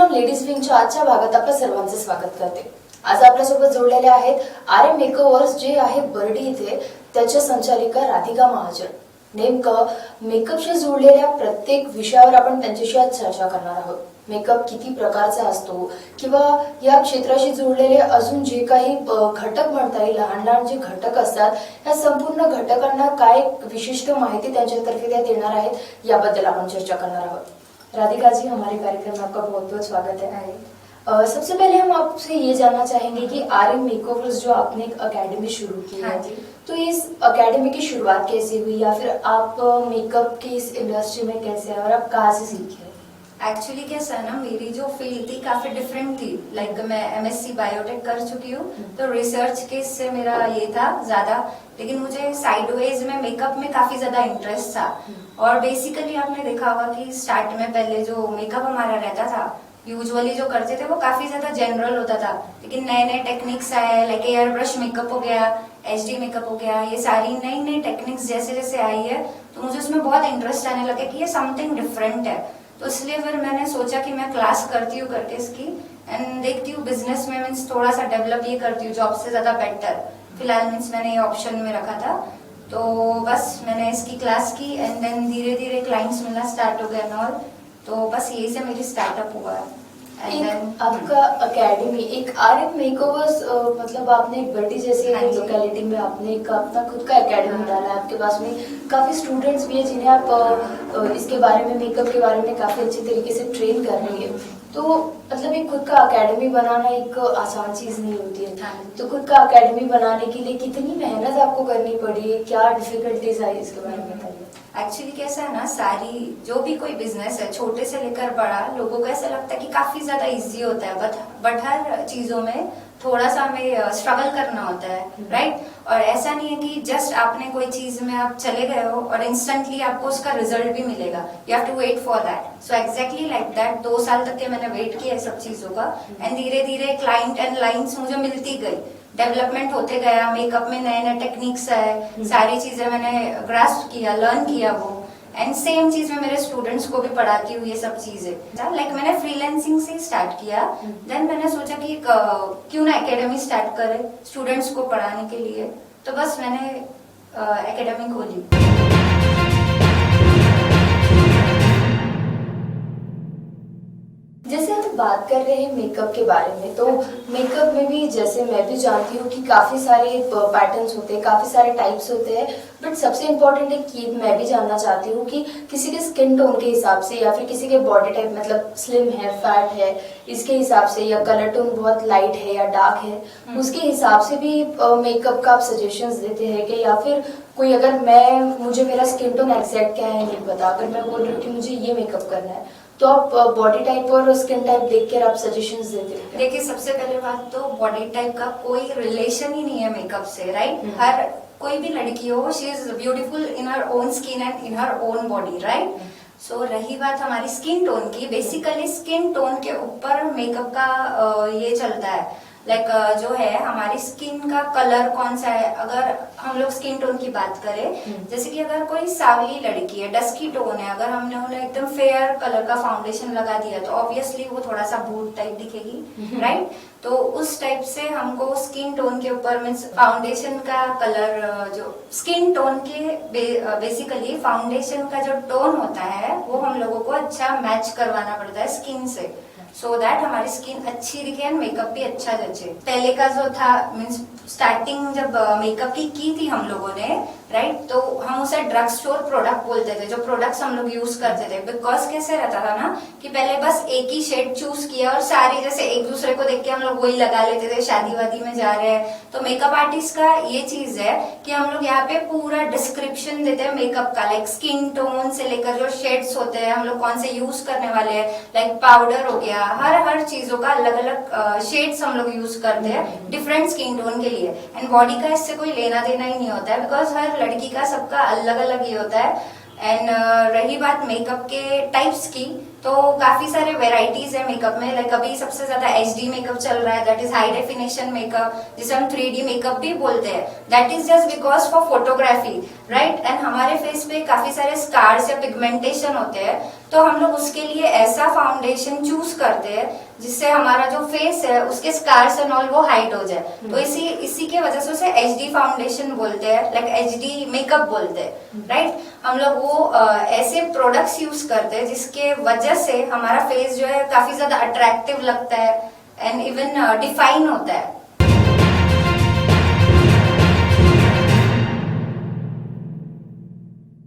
From ladies विंगच्या आजच्या भागात आपल्या सर्वांचे स्वागत करते। आज आपल्यासोबत जोडलेले आहेत RM मेकओव्हर्स जे आहे बर्डी इथे, त्याच्या संचालिका राधिका महाजन। नेमकं मेकअपशी जोडलेल्या प्रत्येक विषयावर आपण त्यांच्याशी आज चर्चा करणार आहोत। मेकअप किती प्रकारचा असतो किंवा या क्षेत्राशी जोडलेले अजून जे काही घटक म्हणता येईल, लहान लहान जे घटक असतात, या संपूर्ण घटकांना काय विशिष्ट माहिती त्यांच्यातर्फे त्या देणार आहेत, याबद्दल आपण चर्चा करणार आहोत। राधिका जी, हमारे कार्यक्रम में आपका बहुत बहुत स्वागत है। सबसे पहले हम आपसे ये जानना चाहेंगे कि RM मेकओवर्स जो आपने एक अकेडमी शुरू की है, तो इस अकेडमी की शुरुआत कैसे हुई या फिर आप मेकअप की इस इंडस्ट्री में कैसे आए और आप कहाँ से सीखे? एक्चुअली कैसा है ना, मेरी जो फील्ड थी काफी डिफरेंट थी। लाइक मैं MSc बायोटेक कर चुकी हूँ, तो रिसर्च के से मेरा ये था ज्यादा, लेकिन मुझे साइडवेज में मेकअप में काफी ज्यादा इंटरेस्ट था। और बेसिकली आपने देखा होगा कि स्टार्ट में पहले जो मेकअप हमारा रहता था, यूजुअली जो करते थे वो काफी ज्यादा जनरल होता था, लेकिन नए नए टेक्निक्स आए, लाइक एयर ब्रश मेकअप हो गया, HD मेकअप हो गया, ये सारी नई नई टेक्निक्स जैसे जैसे आई है, तो मुझे उसमें बहुत इंटरेस्ट आने लगा कि ये समथिंग डिफरेंट है। तो इसलिए फिर मैंने सोचा कि मैं क्लास करती हूँ करके इसकी, एंड देखती हूँ बिजनेस में मीन्स थोड़ा सा डेवलप ये करती हूँ जॉब से ज्यादा बेटर। फिलहाल मीन्स मैंने ये ऑप्शन में रखा था, तो बस मैंने इसकी क्लास की एंड देन धीरे धीरे क्लाइंट्स मिलना स्टार्ट हो गया और तो बस यही से मेरी स्टार्टअप हुआ है। एक आपका अकेडमी, एक RM मेकओवर्स, मतलब आपने एक बर्डी जैसी लोकेलिटी में आपने एक अपना खुद का अकेडमी डाला है। आपके पास में काफी स्टूडेंट्स भी हैं जिन्हें आप इसके बारे में, मेकअप के बारे में काफी अच्छे तरीके से ट्रेन कर रही है। तो मतलब एक खुद का अकेडमी बनाना एक आसान चीज नहीं होती है। तो खुद का अकेडमी बनाने के लिए कितनी मेहनत आपको करनी पड़ी है, क्या डिफिकल्टीज आई, इसके बारे में बताइए। एक्चुअली कैसा है ना, सारी जो भी कोई बिजनेस है, छोटे से लेकर बड़ा, लोगों को ऐसा लगता है कि काफी ज्यादा इजी होता है, बट हर चीजों में थोड़ा सा हमें स्ट्रगल करना होता है, राइट। और ऐसा नहीं है कि जस्ट आपने कोई चीज में आप चले गए हो और इंस्टेंटली आपको उसका रिजल्ट भी मिलेगा। You have to wait for that. So exactly like that 2 साल तक के मैंने वेट किया सब चीजों का, एंड धीरे धीरे क्लाइंट एंड लाइन्स मुझे मिलती गई, डेवलपमेंट होते गया, मेकअप में नए नए टेक्निक्स आए, सारी चीजें मैंने ग्रास्प किया, लर्न किया वो, एंड सेम चीज में मेरे स्टूडेंट्स को भी पढ़ाती हूँ ये सब चीजें। लाइक मैंने फ्रीलांसिंग से स्टार्ट किया, देन मैंने सोचा कि क्यों ना एकेडमी स्टार्ट करें स्टूडेंट्स को पढ़ाने के लिए, तो बस मैंने एकेडमी खोली। जैसे हम बात कर रहे हैं मेकअप के बारे में, तो मेकअप में भी जैसे मैं भी जानती हूँ कि काफी सारे पैटर्न्स होते हैं, काफी सारे टाइप्स होते हैं, बट सबसे इम्पोर्टेंट एक चीज मैं भी जानना चाहती हूँ कि किसी के स्किन टोन के हिसाब से या फिर किसी के बॉडी टाइप, मतलब स्लिम है, फैट है, इसके हिसाब से, या कलर टोन बहुत लाइट है या डार्क है, उसके हिसाब से भी मेकअप का आप सजेशंस देते हैं कि, या फिर कोई अगर मुझे मेरा स्किन टोन एग्जैक्ट क्या है नहीं पता, अगर मैं बोल रही हूँ कि मुझे ये मेकअप करना है, तो आप बॉडी टाइप और स्किन टाइप देखकर आप सजेशंस देते हैं? देखिए, सबसे पहले बात तो बॉडी टाइप का कोई रिलेशन ही नहीं है मेकअप से, राइट। हर कोई भी लड़की हो, she is beautiful in her own skin and in her own body, right. So रही बात हमारी स्किन टोन की, बेसिकली स्किन टोन के ऊपर मेकअप का ये चलता है। लाइक जो है हमारी स्किन का कलर कौन सा है, अगर हम लोग स्किन टोन की बात करें, जैसे कि अगर कोई सावली लड़की है, डस्की टोन है, अगर हमने उन्हें एकदम फेयर कलर का फाउंडेशन लगा दिया तो ऑब्वियसली वो थोड़ा सा भूत टाइप दिखेगी, राइट। तो उस टाइप से हमको स्किन टोन के ऊपर मीन्स फाउंडेशन का कलर, जो स्किन टोन के बेसिकली फाउंडेशन का जो टोन होता है वो हम लोगों को अच्छा मैच करवाना पड़ता है स्किन से, सो दैट हमारी स्किन अच्छी दिखे एंड मेकअप भी अच्छा जचे। पहले का जो था मीन्स स्टार्टिंग जब मेकअप की थी हम लोगों ने, राइट, तो हम उसे ड्रग स्टोर प्रोडक्ट बोलते थे, जो प्रोडक्ट्स हम लोग यूज करते थे। बिकॉज कैसे रहता था ना कि पहले बस एक ही शेड चूज किया और सारी जैसे एक दूसरे को देख के हम लोग वही लगा लेते थे, शादी वादी में जा रहे हैं। तो मेकअप आर्टिस्ट का ये चीज है कि हम लोग यहाँ पे पूरा डिस्क्रिप्शन देते हैं मेकअप का, लाइक स्किन टोन से लेकर जो शेड्स होते हैं हम लोग कौन से यूज करने वाले हैं, लाइक पाउडर हो गया, हर चीजों का अलग अलग शेड्स हम लोग यूज करते हैं डिफरेंट स्किन टोन के लिए। एंड बॉडी का इससे कोई लेना देना ही नहीं होता है, बिकॉज हर लड़की का सबका अलग अलग ये होता है। एंड रही बात मेकअप के टाइप्स की, तो काफी सारे वेराइटीज है मेकअप में। लाइक अभी सबसे ज्यादा HD मेकअप चल रहा है, that is high definition makeup, जिसे हम 3D मेकअप भी बोलते हैं। That is just because for photography, right. And हमारे फेस पे काफी सारे स्कार्स या पिगमेंटेशन होते हैं, तो हम लोग उसके लिए ऐसा फाउंडेशन चूज करते हैं जिससे हमारा जो फेस है उसके स्कार्स एंड ऑल वो हाइड हो जाए। तो इसी के वजह से उसे HD फाउंडेशन बोलते हैं, लाइक HD मेकअप बोलते हैं, राइट। हम लोग वो ऐसे प्रोडक्ट्स यूज करते हैं जिसके वजह से हमारा फेस जो है काफी ज्यादा अट्रैक्टिव लगता है एंड इवन डिफाइन होता है।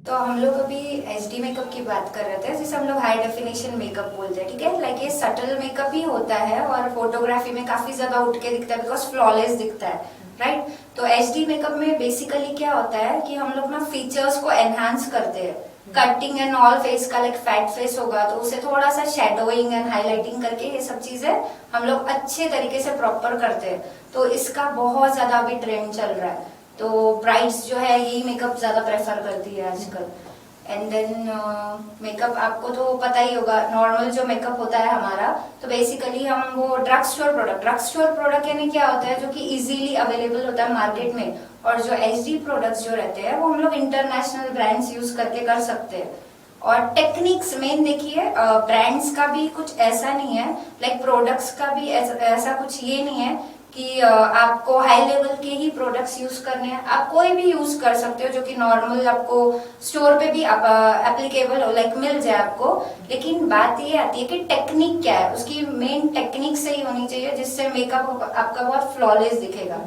तो हम लोग अभी HD मेकअप की बात कर रहे थे, जिसे हम लोग हाई डेफिनेशन मेकअप बोलते हैं, ठीक है। लाइक ये सटल मेकअप ही होता है और फोटोग्राफी में काफी ज्यादा उठ के दिखता है बिकॉज फ्लॉलेस दिखता है, राइट। तो HD मेकअप में बेसिकली क्या होता है कि हम लोग ना फीचर्स को एनहांस करते हैं, कटिंग एंड ऑल फेस का। लाइक फैट फेस होगा तो उसे थोड़ा सा शेडोइंग एंड हाईलाइटिंग करके ये सब चीजें हम लोग अच्छे तरीके से प्रॉपर करते हैं। तो इसका बहुत ज्यादा अभी ट्रेंड चल रहा है, तो ब्राइड्स जो है यही मेकअप ज्यादा प्रेफर करती है आजकल। एंड देन मेकअप आपको तो पता ही होगा, नॉर्मल जो मेकअप होता है हमारा, तो बेसिकली हम वो ड्रग स्टोर प्रोडक्ट यानी क्या होता है जो कि इजीली अवेलेबल होता है मार्केट में, और जो HD प्रोडक्ट्स जो रहते हैं वो हम लोग इंटरनेशनल ब्रांड्स यूज करके कर सकते हैं। और टेक्निक्स मेन देखिए, ब्रांड्स का भी कुछ ऐसा नहीं है, लाइक प्रोडक्ट्स का भी ऐसा कुछ ये नहीं है कि आपको हाई लेवल के ही प्रोडक्ट्स यूज करने हैं। आप कोई भी यूज कर सकते हो जो कि नॉर्मल आपको स्टोर पे भी एप्लीकेबल हो, लाइक मिल जाए आपको। लेकिन बात ये आती है कि टेक्निक क्या है, उसकी मेन टेक्निक सही होनी चाहिए जिससे मेकअप आपका बहुत फ्लॉलेस दिखेगा।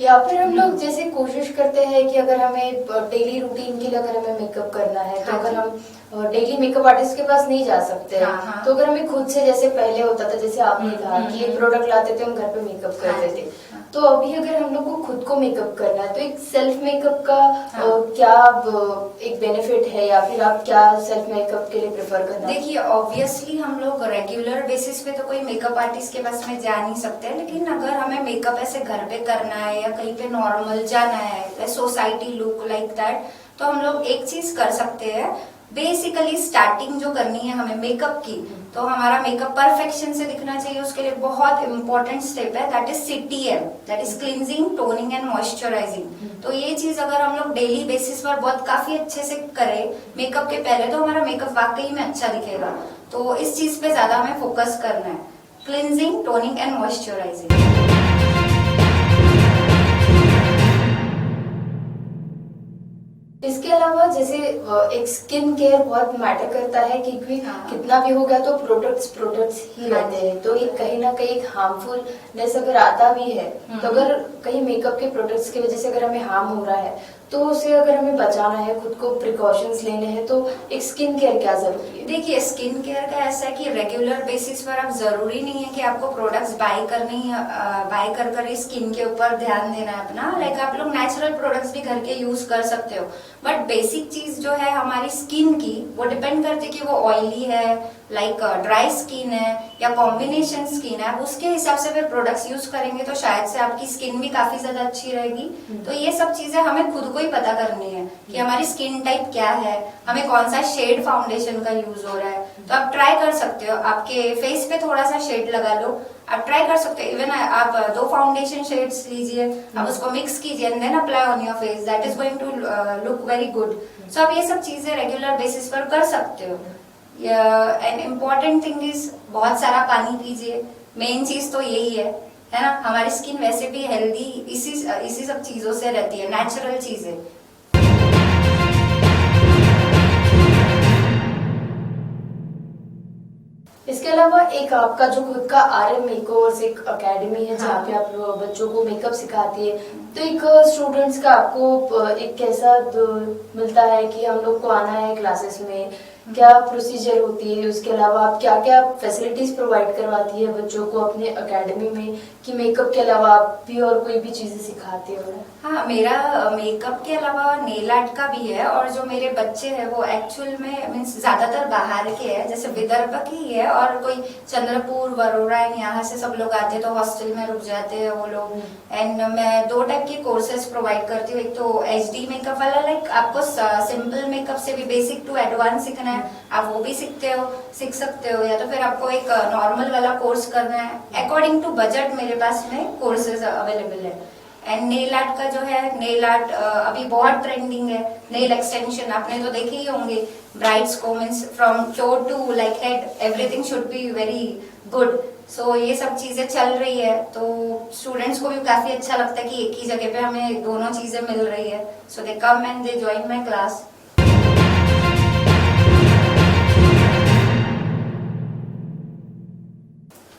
या फिर हम लोग जैसे कोशिश करते हैं कि अगर हमें डेली रूटीन के लिए अगर हमें मेकअप करना है, तो अगर हम डेली मेकअप आर्टिस्ट के पास नहीं जा सकते हैं, हाँ। तो अगर हमें खुद से, जैसे पहले होता था, जैसे आपने कहा कि ये प्रोडक्ट लाते थे हम घर पे मेकअप करते थे, तो अभी अगर हम लोग को खुद को मेकअप करना है तो एक सेल्फ मेकअप का क्या एक बेनिफिट है, या फिर आप क्या सेल्फ मेकअप के लिए प्रेफर करना? देखिए, ऑब्वियसली हम लोग रेगुलर बेसिस पे तो कोई मेकअप आर्टिस्ट के पास में जा नहीं सकते, लेकिन अगर हमें मेकअप ऐसे घर पे करना है या कहीं पे नॉर्मल जाना है, सोसाइटी लुक लाइक दैट, तो हम लोग एक चीज कर सकते हैं। बेसिकली स्टार्टिंग जो करनी है हमें मेकअप की, तो हमारा मेकअप परफेक्शन से दिखना चाहिए, उसके लिए बहुत इंपॉर्टेंट स्टेप है, that is CTM, that is cleansing, toning and moisturising. तो ये चीज अगर हम लोग डेली बेसिस पर बहुत काफी अच्छे से करें मेकअप के पहले, तो हमारा मेकअप वाकई में अच्छा दिखेगा। तो इस चीज पे ज्यादा हमें फोकस करना है, क्लींजिंग, टोनिंग एंड मॉइस्चराइजिंग। इसके अलावा जैसे एक स्किन केयर बहुत मैटर करता है, क्योंकि कितना भी हो गया तो प्रोडक्ट्स ही रहते हैं, तो ये कहीं ना कहीं एक हार्मफुलनेस अगर आता भी है, तो अगर कहीं मेकअप के प्रोडक्ट्स की वजह से अगर हमें हार्म हो रहा है, तो उसे अगर हमें बचाना है, खुद को प्रिकॉशंस लेने हैं, तो एक स्किन केयर क्या जरूरी है? देखिए, स्किन केयर का ऐसा है कि रेगुलर बेसिस पर आप जरूरी नहीं है कि आपको प्रोडक्ट्स बाय कर स्किन के ऊपर ध्यान देना है अपना। लाइक आप लोग नेचुरल प्रोडक्ट्स भी घर के यूज कर सकते हो, बट बेसिक चीज जो है हमारी स्किन की, वो डिपेंड करती है कि वो ऑयली है, लाइक ड्राई स्किन है या कॉम्बिनेशन स्किन है। उसके हिसाब से फिर प्रोडक्ट्स यूज करेंगे तो शायद से आपकी स्किन भी काफी ज्यादा अच्छी रहेगी। तो ये सब चीजें हमें खुद को ही पता करनी है कि हमारी स्किन टाइप क्या है, हमें कौन सा शेड फाउंडेशन का यूज हो रहा है। तो आप ट्राई कर सकते हो, आपके फेस पे थोड़ा सा शेड लगा लो, आप ट्राई कर सकते हो। इवन आप 2 फाउंडेशन शेड्स लीजिए, आप उसको मिक्स कीजिए and then apply on your face, that is going to look very good. So आप ये सब चीजें रेगुलर बेसिस पर कर सकते हो। एंड इम्पोर्टेंट थिंग इज बहुत सारा पानी पीजिए, मेन चीज तो यही है ना। हमारी स्किन वैसे भी हेल्दी इसी सब चीजों से रहती है, नेचुरल चीजें। इसके अलावा एक आपका जो खुद का RM मेकओवर्स एक एकेडमी है, जहाँ पे आप बच्चों को मेकअप सिखाती है, तो एक स्टूडेंट्स का आपको एक कैसा मिलता है कि हम लोग को आना है क्लासेस में, क्या प्रोसीजर होती है, उसके अलावा आप क्या क्या फैसिलिटीज प्रोवाइड करवाती है बच्चों को अपने एकेडमी में, कि मेकअप के अलावा आप भी और कोई भी चीजें सिखाते हो? हाँ, मेरा मेकअप के अलावा नेल आर्ट का भी है, और जो मेरे बच्चे हैं वो एक्चुअल में मीन्स ज्यादातर बाहर के हैं, जैसे विदर्भ की ही है, और कोई चंद्रपुर वरोरा यहाँ से सब लोग आते हैं, तो हॉस्टल में रुक जाते हैं वो लोग। एंड मैं 2 टाइप के कोर्सेज प्रोवाइड करती हूँ। एक तो एचडी मेकअप वाला, लाइक आपको सिंपल मेकअप से भी बेसिक टू एडवांस सीखना है, आप वो भी सीख सकते हो, या तो फिर आपको एक नॉर्मल वाला कोर्स करना है। अकॉर्डिंग टू बजट मेरे पास में कोर्सेज अवेलेबल है। एंड नेल आर्ट का जो है, नेल आर्ट अभी बहुत ट्रेंडिंग है। नेल एक्सटेंशन आपने तो देखे ही होंगे, ब्राइड्स को means from toe to like head everything should be very good. So ये सब चीजें चल रही है, तो स्टूडेंट्स को भी काफी अच्छा लगता है कि एक ही जगह पे हमें दोनों चीजें मिल रही है। So they come and they join my class.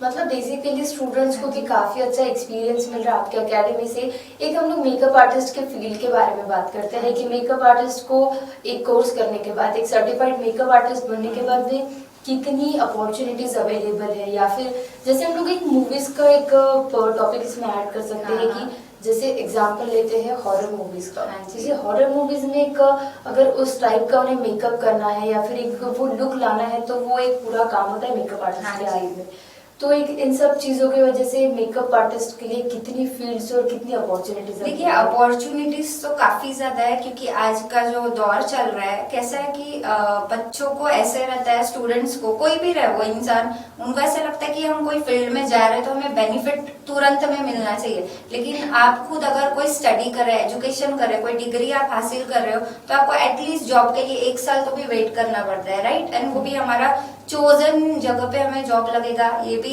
मतलब बेसिकली स्टूडेंट्स को भी काफी अच्छा एक्सपीरियंस मिल रहा है आपके एकेडमी से। एक हम लोग मेकअप आर्टिस्ट के फील्ड के बारे में बात करते हैं कि मेकअप आर्टिस्ट को एक कोर्स करने के बाद, एक सर्टिफाइड मेकअप आर्टिस्ट बनने के बाद में कितनी अपॉर्चुनिटीज अवेलेबल है, या फिर जैसे हम लोग एक मूवीज का एक टॉपिक इसमें ऐड कर सकते हैं कि जैसे एग्जांपल लेते हैं हॉरर मूवीज का। जैसे हॉरर मूवीज में एक अगर उस टाइप का उन्हें मेकअप करना है या फिर एक वो लुक लाना है, तो वो एक पूरा काम होता है मेकअप आर्टिस्ट के आई में। तो एक इन सब चीजों की वजह से मेकअप आर्टिस्ट के लिए कितनी फील्ड्स और कितनी अपॉर्चुनिटीज? देखिए, अपॉर्चुनिटीज तो काफी ज्यादा है, क्योंकि आज का जो दौर चल रहा है कैसा है कि बच्चों को ऐसे रहता है, स्टूडेंट्स को, कोई भी रहे वो इंसान, उनको ऐसा लगता है कि हम कोई फील्ड में जा रहे हैं तो हमें बेनिफिट तुरंत में मिलना चाहिए। लेकिन आप खुद अगर कोई स्टडी कर रहे हैं, एजुकेशन कर रहे हैं, कोई डिग्री आप हासिल कर रहे हो, तो आपको एटलीस्ट जॉब के लिए 1 साल तो भी वेट करना पड़ता है, राइट? एंड वो भी हमारा चोजन जगह पे हमें जॉब लगेगा, ये भी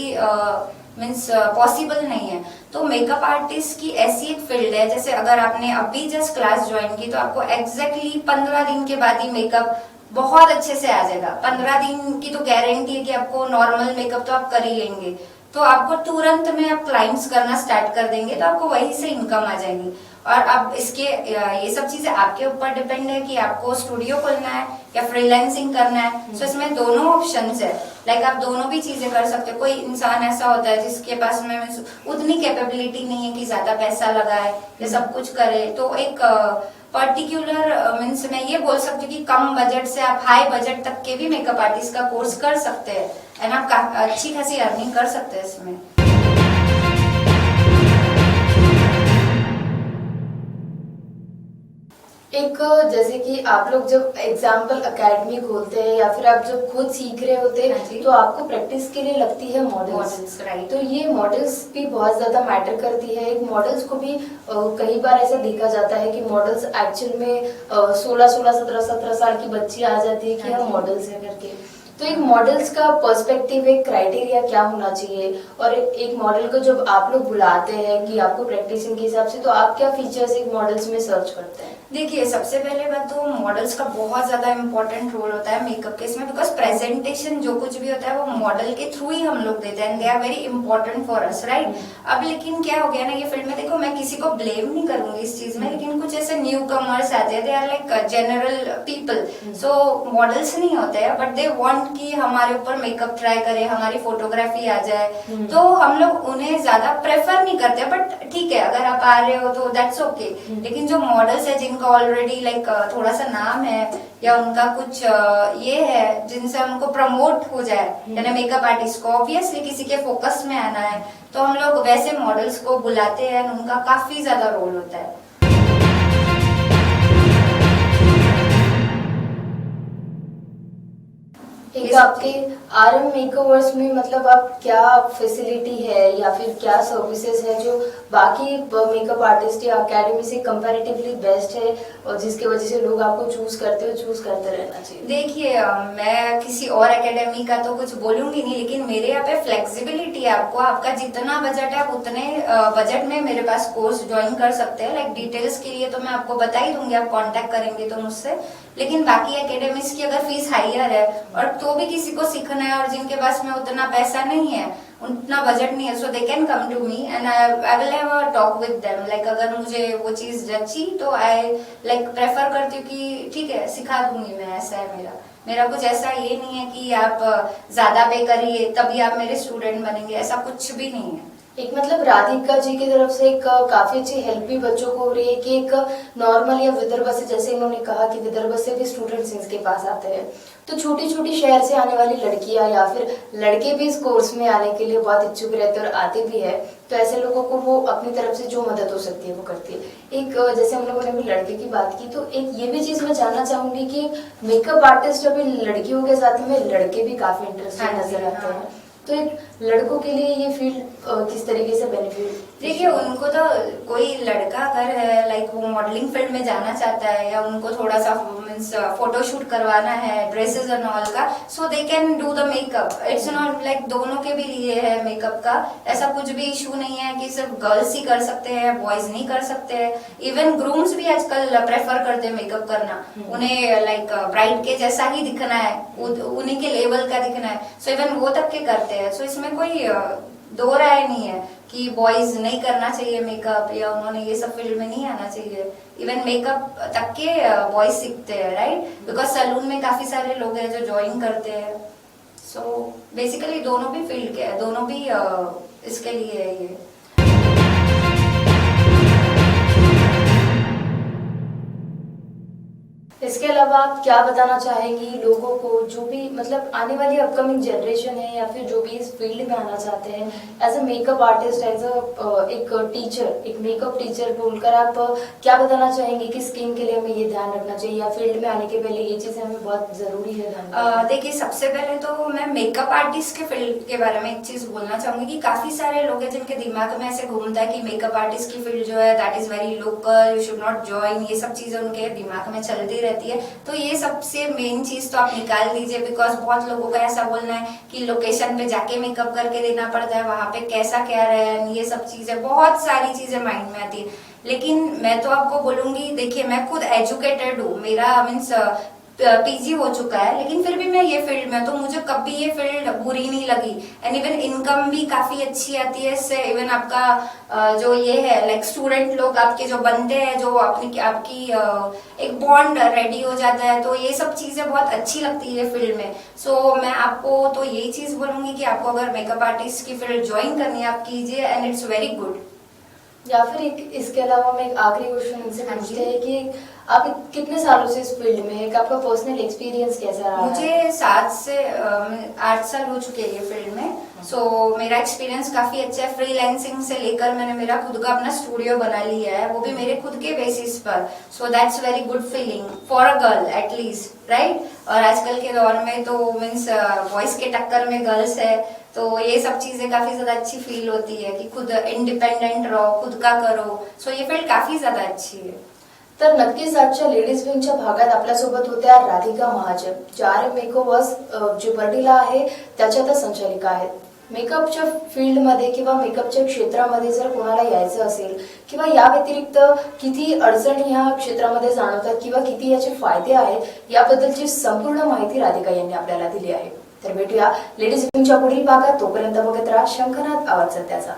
मीन्स पॉसिबल नहीं है। तो मेकअप आर्टिस्ट की ऐसी एक फील्ड है, जैसे अगर आपने अभी जस्ट क्लास ज्वाइन की तो आपको एग्जैक्टली 15 दिन के बाद ही मेकअप बहुत अच्छे से आ जाएगा। 15 दिन की तो गारंटी है कि आपको नॉर्मल मेकअप तो आप कर ही लेंगे, तो आपको तुरंत में आप क्लाइंट्स करना स्टार्ट कर देंगे, तो आपको वहीं से इनकम आ जाएगी। और अब इसके ये सब चीजें आपके ऊपर डिपेंड है कि आपको स्टूडियो खोलना है या फ्रीलांसिंग करना है। सो इसमें दोनों ऑप्शंस है, लाइक आप दोनों भी चीजें कर सकते हो। कोई इंसान ऐसा होता है जिसके पास में उतनी कैपेबिलिटी नहीं है कि ज्यादा पैसा लगाए या सब कुछ करे, तो एक पर्टिकुलर मीन्स मैं ये बोल सकती हूँ कि कम बजट से आप हाई बजट तक के भी मेकअप आर्टिस्ट का कोर्स कर सकते हैं, एंड आप अच्छी खासी अर्निंग कर सकते हैं इसमें। एक जैसे कि आप लोग जब एग्जाम्पल एकेडमी खोलते हैं या फिर आप जब खुद सीख रहे होते हैं, तो आपको प्रैक्टिस के लिए लगती है मॉडल्स, राइट? तो ये मॉडल्स भी बहुत ज्यादा मैटर करती है। एक मॉडल्स को भी कई बार ऐसा देखा जाता है कि मॉडल्स एक्चुअल में 16-17 साल की बच्ची आ जाती है कि हम मॉडल्स है करके। तो एक मॉडल्स का पर्सपेक्टिव, एक क्राइटेरिया क्या होना चाहिए, और एक मॉडल को जब आप लोग बुलाते हैं कि आपको प्रैक्टिसिंग के हिसाब से, तो आप क्या फीचर्स एक मॉडल्स में सर्च करते हैं? देखिए, सबसे पहले बात तो मॉडल्स का बहुत ज्यादा इंपॉर्टेंट रोल होता है मेकअप के इसमें, बिकॉज प्रेजेंटेशन जो कुछ भी होता है वो मॉडल के थ्रू ही हम लोग देते हैं, they are very important for us, right? अब लेकिन क्या हो गया ना, ये फील्ड में देखो, मैं किसी को ब्लेम नहीं करूंगी इस चीज में, लेकिन कुछ ऐसे न्यू कमर्स आते हैं, they are like general people, so models नहीं होते हैं, बट दे वांट कि हमारे ऊपर मेकअप ट्राई करे, हमारी फोटोग्राफी आ जाए, तो हम लोग उन्हें ज्यादा प्रेफर नहीं करते। बट ठीक है, अगर आप आ रहे हो तो दैट्स ओके। लेकिन जो मॉडल्स है जिनका ऑलरेडी लाइक थोड़ा सा नाम है या उनका कुछ ये है जिनसे हमको प्रमोट हो जाए, यानी मेकअप आर्टिस्ट को ऑब्वियसली किसी के फोकस में आना है, तो हम लोग वैसे मॉडल्स को बुलाते हैं, उनका काफी ज्यादा रोल होता है। एक आपके आरएम मेकओवर्स में मतलब आप क्या फैसिलिटी है या फिर क्या सर्विसेज है जो बाकी मेकअप आर्टिस्ट या एकेडमी से कंपैरेटिवली बेस्ट है, और जिसकी वजह से लोग आपको चूज करते रहना चाहिए? देखिए, मैं किसी और एकेडमी का तो कुछ बोलूंगी नहीं, लेकिन मेरे यहाँ पे फ्लेक्सिबिलिटी है। आपका जितना बजट है आप उतने बजट में मेरे पास कोर्स ज्वाइन कर सकते हैं। लाइक डिटेल्स के लिए तो मैं आपको बता ही दूंगी, आप कांटेक्ट करेंगे तो मुझसे। लेकिन बाकी एकेडमीज की अगर फीस हायर है और तो भी किसी को सीखना है और जिनके पास में उतना पैसा नहीं है, उतना बजट नहीं है, so they can come to me and I will have a talk with them. Like अगर मुझे वो चीज जची तो आई लाइक प्रेफर करती हूँ कि ठीक है सिखा दूंगी मैं, ऐसा है मेरा। मेरा कुछ ऐसा ये नहीं है कि आप ज्यादा पे करिए तभी आप मेरे स्टूडेंट बनेंगे, ऐसा कुछ भी नहीं है। एक मतलब राधिका जी की तरफ से एक काफी अच्छी हेल्प भी बच्चों को हो रही है कि एक नॉर्मल या विदर्भ से, जैसे इन्होंने कहा कि विदर्भ से भी स्टूडेंट्स इनके पास आते हैं, तो छोटी छोटी शहर से आने वाली लड़कियां या फिर लड़के भी इस कोर्स में आने के लिए बहुत इच्छुक रहते हैं और आते भी है, तो ऐसे लोगों को वो अपनी तरफ से जो मदद हो सकती है वो करती है। एक जैसे हम लोगों ने अभी लड़के की बात की, तो एक ये भी चीज मैं जानना चाहूंगी कि मेकअप आर्टिस्ट अभी लड़कियों के साथ में लड़के भी काफी इंटरेस्टेड हाँ जी, नजर आते हाँ। हैं, तो एक लड़कों के लिए ये फील्ड किस तरीके से बेनिफिट? देखिए, उनको तो कोई लड़का अगर लाइक वो मॉडलिंग फील्ड में जाना चाहता है या उनको थोड़ा सा मीन्स फोटोशूट करवाना है ड्रेसेस एंड ऑल का, so they can do the makeup. It's not like दोनों के भी लिए है मेकअप का, ऐसा कुछ भी इशू नहीं है कि सिर्फ गर्ल्स ही कर सकते हैं, बॉयज नहीं कर सकते हैं। इवन ग्रूम्स भी आजकल प्रेफर करते हैं मेकअप करना, उन्हें लाइक ब्राइड के जैसा ही दिखना है, उन्हीं के लेवल का दिखना है, सो इवन वो तक के करते हैं। सो इसमें कोई दो राय नहीं है कि बॉयज नहीं करना चाहिए मेकअप या उन्होंने ये सब फील्ड में नहीं आना चाहिए। इवन मेकअप तक के बॉयज सीखते हैं, राइट, बिकॉज सैलून में काफी सारे लोग हैं जो ज्वाइन करते हैं। सो बेसिकली दोनों भी फील्ड के हैं, दोनों भी इसके लिए है ये। इसके अलावा आप क्या बताना चाहेंगी लोगों को, जो भी मतलब आने वाली अपकमिंग जनरेशन है या फिर जो भी इस फील्ड में आना चाहते हैं as a makeup artist, as a एक टीचर, एक मेकअप टीचर बोलकर आप क्या बताना चाहेंगी कि स्किन के लिए हमें ये ध्यान रखना चाहिए या फील्ड में आने के पहले ये चीजें हमें बहुत जरूरी है ध्यान? देखिए, सबसे पहले तो मैं मेकअप आर्टिस्ट के फील्ड के बारे में एक चीज बोलना चाहूंगी कि काफी सारे लोग हैं जिनके दिमाग में ऐसे घूमता है कि मेकअप आर्टिस्ट की फील्ड जो है that is very local, you should not join, ये सब चीजें उनके दिमाग में चलती रहती है। तो ये सबसे मेन चीज तो आप निकाल दीजिए, बिकॉज बहुत लोगों का ऐसा बोलना है कि लोकेशन पे जाके मेकअप करके देना पड़ता है, वहां पे कैसा क्या रहे, ये सब चीजें, बहुत सारी चीजें माइंड में आती है। लेकिन मैं तो आपको बोलूंगी, देखिए मैं खुद एजुकेटेड हूँ, मेरा मीन्स पीजी हो चुका है, लेकिन फिर भी मैं ये फील्ड में, तो मुझे कभी ये फील्ड बुरी नहीं लगी। एंड इवन इनकम भी काफी अच्छी आती है इससे। इवन आपका जो ये है लाइक स्टूडेंट लोग आपके जो बनते हैं, जो आपकी एक बॉन्ड रेडी हो जाता है, तो ये सब चीजें बहुत अच्छी लगती है फील्ड में। सो मैं आपको तो यही चीज बोलूंगी कि आपको अगर मेकअप आर्टिस्ट की फील्ड ज्वाइन करनी है आप कीजिए, एंड इट्स वेरी गुड। या फिर एक इसके अलावा मैं एक आखिरी क्वेश्चन इनसे पूछते हैं कि आप कितने सालों से इस फील्ड में है, आपका पर्सनल एक्सपीरियंस कैसा रहा? मुझे 7 से 8 साल हो चुके हैं ये फील्ड में। सो मेरा एक्सपीरियंस काफी अच्छा है। फ्रीलांसिंग से लेकर मैंने मेरा खुद का अपना स्टूडियो बना लिया है, वो भी मेरे खुद के बेसिस पर। So that's very good feeling for a girl at least, right. और आजकल के दौर में तो मीन्स बॉयज के टक्कर में गर्ल्स है, तो ये सब चीजें काफी ज्यादा अच्छी फील होती है कि खुद इंडिपेंडेंट रहो, खुद का करो। सो ये फील्ड काफी ज्यादा अच्छी है। तर नक्कीच आजच्या लेडीज विंगच्या भागात आपल्यासोबत होत्या राधिका महाजन, ज्या आर मेकओव्हर्स जे बर्डीला आहे त्याच्यातच संचालिका आहेत। मेकअपच्या फील्डमध्ये किंवा मेकअपच्या क्षेत्रामध्ये जर कोणाला यायचं असेल किंवा या व्यतिरिक्त किती अडचणी ह्या क्षेत्रामध्ये जाणवतात किंवा किती याचे फायदे आहेत याबद्दलची संपूर्ण माहिती राधिका यांनी आपल्याला दिली आहे। तर भेटूया लेडीज विंगच्या पुढील भागात, तोपर्यंत बघत राहा शंखनाद आवाज सत्याचा।